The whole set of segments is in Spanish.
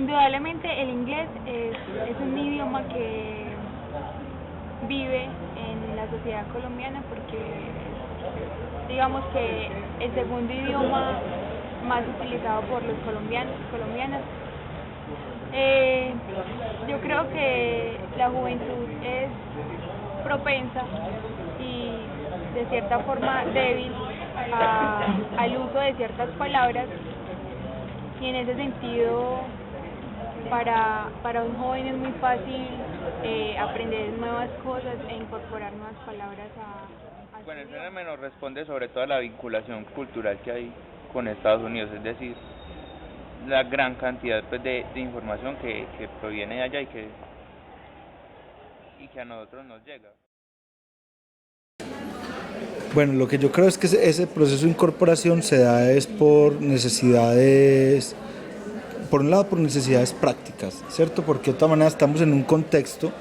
Indudablemente el inglés es un idioma que vive en la sociedad colombiana porque digamos que el segundo idioma más utilizado por los colombianos y colombianas. Yo creo que la juventud es propensa y de cierta forma débil al uso de ciertas palabras y en ese sentido para un joven es muy fácil aprender nuevas cosas e incorporar nuevas palabras a Bueno, el su idioma. fenómeno responde sobre todo a la vinculación cultural que hay con Estados Unidos, es decir, la gran cantidad pues, de información que proviene de allá y que a nosotros nos llega. Bueno, lo que yo creo es que ese proceso de incorporación se da es por necesidades, por un lado por necesidades prácticas, ¿cierto? Porque de todas maneras estamos en un contexto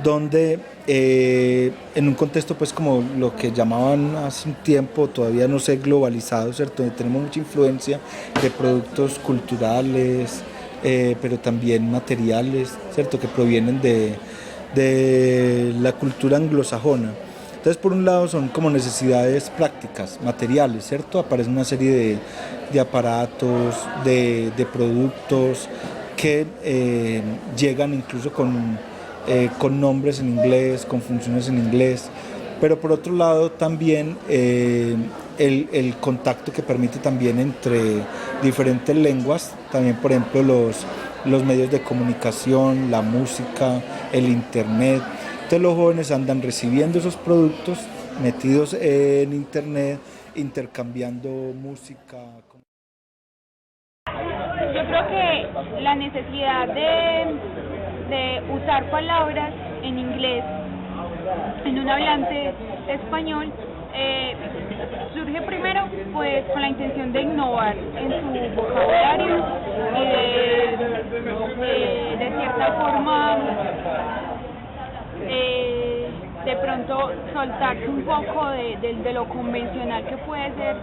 donde, en un contexto pues como lo que llamaban hace un tiempo, todavía no sé, globalizado, ¿cierto? Donde tenemos mucha influencia de productos culturales, pero también materiales, ¿cierto? Que provienen de la cultura anglosajona. Entonces, por un lado son como necesidades prácticas, materiales, ¿cierto? Aparece una serie de aparatos, de productos que llegan incluso con nombres en inglés, con funciones en inglés, pero por otro lado también el contacto que permite también entre diferentes lenguas, también por ejemplo los medios de comunicación, la música, el internet. Entonces los jóvenes andan recibiendo esos productos, metidos en internet, intercambiando música. Yo creo que la necesidad de usar palabras en inglés en un hablante español surge primero pues con la intención de innovar en su vocabulario y de cierta forma de pronto soltarse un poco de lo convencional que puede ser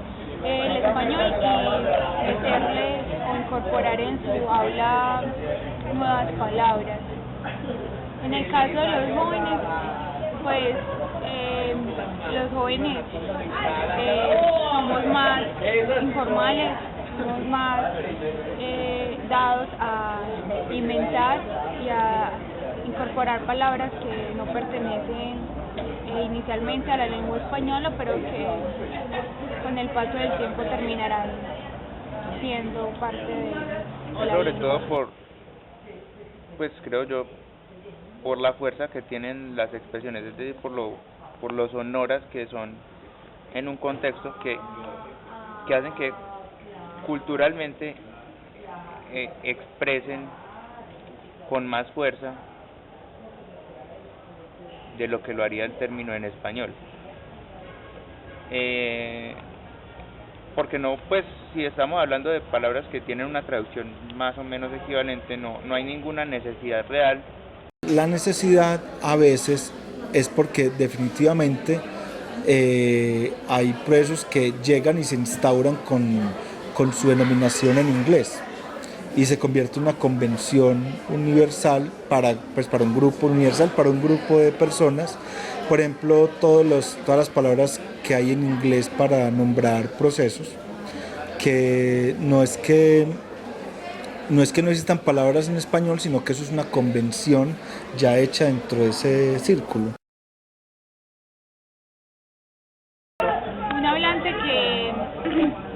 el español y meterle o incorporar en su habla nuevas palabras. En el caso de los jóvenes, pues los jóvenes somos más informales, somos más dados a inventar y a incorporar palabras que no pertenecen inicialmente a la lengua española, pero que con el paso del tiempo terminarán siendo parte de la Sobre lengua. todo pues creo yo, por la fuerza que tienen las expresiones, es decir, por lo sonoras que son en un contexto que hacen que culturalmente expresen con más fuerza de lo que lo haría el término en español. Porque no, pues si estamos hablando de palabras que tienen una traducción más o menos equivalente, no hay ninguna necesidad real. La necesidad a veces es porque definitivamente hay procesos que llegan y se instauran con su denominación en inglés y se convierte en una convención universal para un grupo universal, para un grupo de personas. Por ejemplo, todas las palabras que hay en inglés para nombrar procesos, que no es que no existan palabras en español, sino que eso es una convención ya hecha dentro de ese círculo. Un hablante que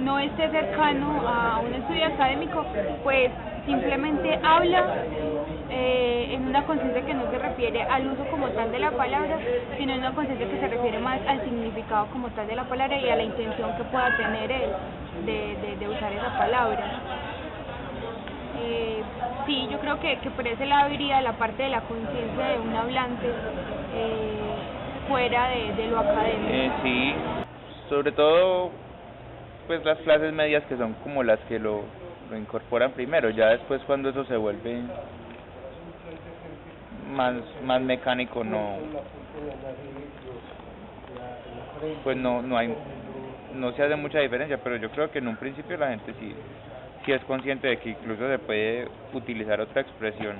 no esté cercano a un estudio académico, pues simplemente habla en una conciencia que no se refiere al uso como tal de la palabra, sino en una conciencia que se refiere más al significado como tal de la palabra y a la intención que pueda tener él de usar esa palabra. Sí, yo creo que por ese lado iría la parte de la conciencia de un hablante fuera de lo académico. Sí, sobre todo pues las clases medias que son como las que lo incorporan primero, ya después cuando eso se vuelve más mecánico pues no se hace mucha diferencia, pero yo creo que en un principio la gente sí sí es consciente de que incluso se puede utilizar otra expresión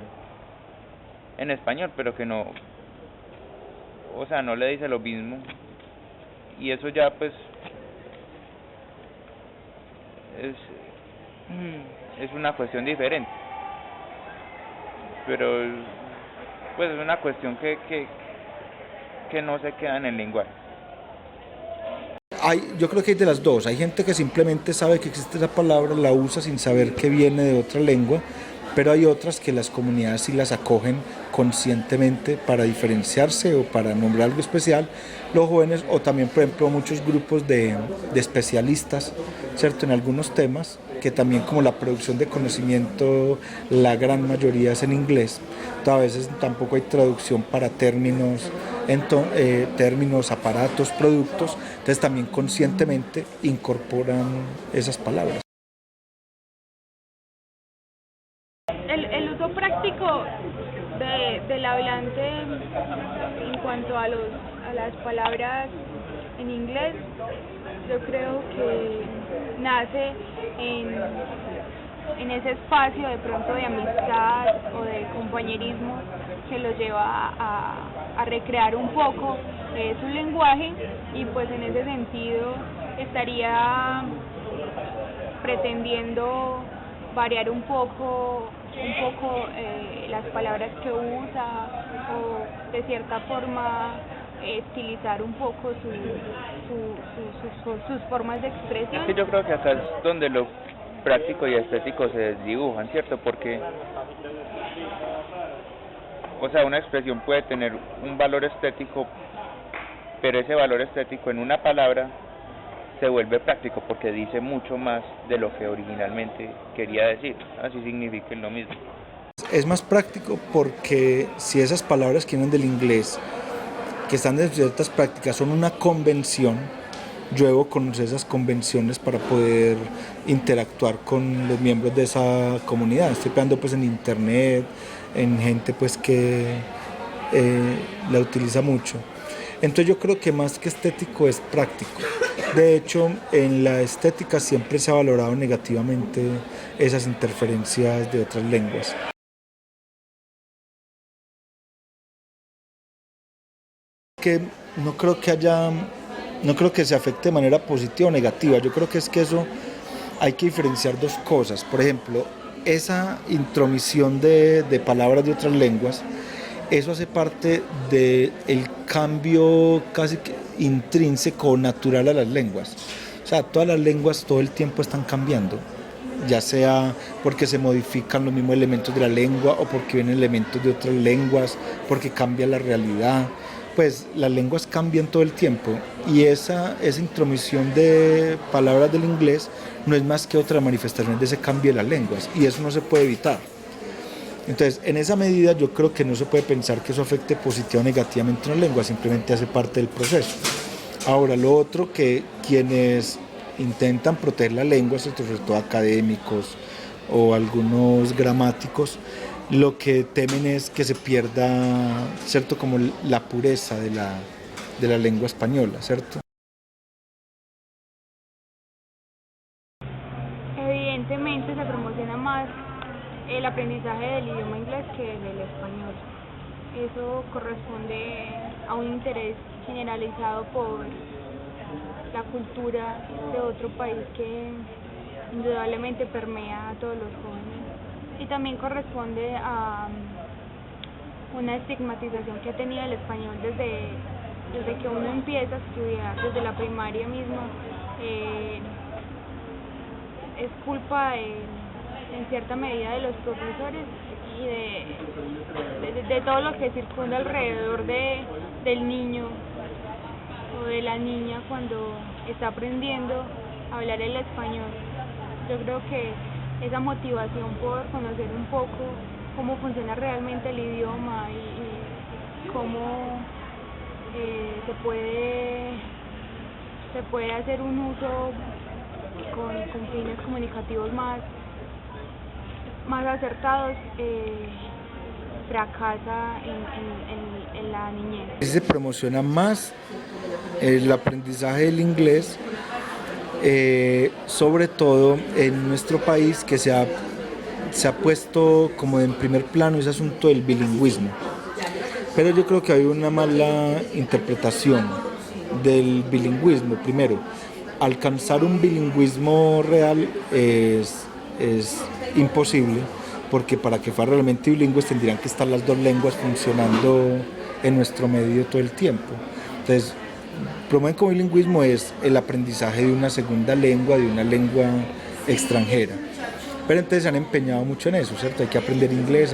en español, pero que no, o sea, no le dice lo mismo, y eso ya pues es una cuestión diferente, pero pues es una cuestión que no se queda en el lenguaje. Yo creo que hay de las dos. Hay gente que simplemente sabe que existe esa palabra, la usa sin saber que viene de otra lengua, pero hay otras que las comunidades sí las acogen conscientemente para diferenciarse o para nombrar algo especial. Los jóvenes, o también, por ejemplo, muchos grupos de especialistas, ¿cierto?, en algunos temas, que también, como la producción de conocimiento, la gran mayoría es en inglés. A veces tampoco hay traducción para términos, términos, aparatos, productos, entonces también conscientemente incorporan esas palabras. El uso práctico del hablante en cuanto a las palabras en inglés, yo creo que nace en ese espacio de pronto de amistad o de compañerismo que lo lleva a recrear un poco su lenguaje, y pues en ese sentido estaría pretendiendo variar un poco las palabras que usa, o de cierta forma estilizar un poco sus formas de expresión. Es que yo creo que acá es donde lo práctico y estético se desdibujan, ¿cierto? Porque, o sea, una expresión puede tener un valor estético, pero ese valor estético en una palabra se vuelve práctico porque dice mucho más de lo que originalmente quería decir, así significa lo mismo. Es más práctico porque si esas palabras que vienen del inglés, que están en ciertas prácticas, son una convención, yo debo conocer esas convenciones para poder interactuar con los miembros de esa comunidad. Estoy pensando pues en internet, en gente pues que la utiliza mucho. Entonces yo creo que más que estético es práctico. De hecho, en la estética siempre se ha valorado negativamente esas interferencias de otras lenguas. Que no creo que se afecte de manera positiva o negativa. Yo creo que es que eso hay que diferenciar dos cosas. Por ejemplo, esa intromisión de palabras de otras lenguas, eso hace parte del cambio casi que intrínseco, natural a las lenguas. O sea, todas las lenguas todo el tiempo están cambiando, ya sea porque se modifican los mismos elementos de la lengua o porque vienen elementos de otras lenguas, porque cambia la realidad. Pues las lenguas cambian todo el tiempo, y esa intromisión de palabras del inglés no es más que otra manifestación de ese cambio de las lenguas, y eso no se puede evitar. Entonces, en esa medida yo creo que no se puede pensar que eso afecte positiva o negativamente a una lengua, simplemente hace parte del proceso. Ahora, lo otro, que quienes intentan proteger la lengua, sobre todo académicos o algunos gramáticos, lo que temen es que se pierda, ¿cierto?, como la pureza de la lengua española, ¿cierto? Evidentemente se promociona más el aprendizaje del idioma inglés que del español. Eso corresponde a un interés generalizado por la cultura de otro país que indudablemente permea a todos los jóvenes, y también corresponde a una estigmatización que ha tenido el español desde que uno empieza a estudiar, desde la primaria misma. Es culpa en cierta medida de los profesores y de todo lo que circunda alrededor del niño o de la niña cuando está aprendiendo a hablar el español. Yo creo que esa motivación por conocer un poco cómo funciona realmente el idioma y cómo se puede hacer un uso con fines comunicativos más acertados, fracasa en la niñez. Se promociona más el aprendizaje del inglés sobre todo en nuestro país, que se ha puesto como en primer plano ese asunto del bilingüismo. Pero yo creo que hay una mala interpretación del bilingüismo. Primero, alcanzar un bilingüismo real es imposible, porque para que fueran realmente bilingües tendrían que estar las dos lenguas funcionando en nuestro medio todo el tiempo. Entonces, promueven como bilingüismo es el aprendizaje de una segunda lengua, de una lengua extranjera. Pero entonces se han empeñado mucho en eso, ¿cierto? Hay que aprender inglés.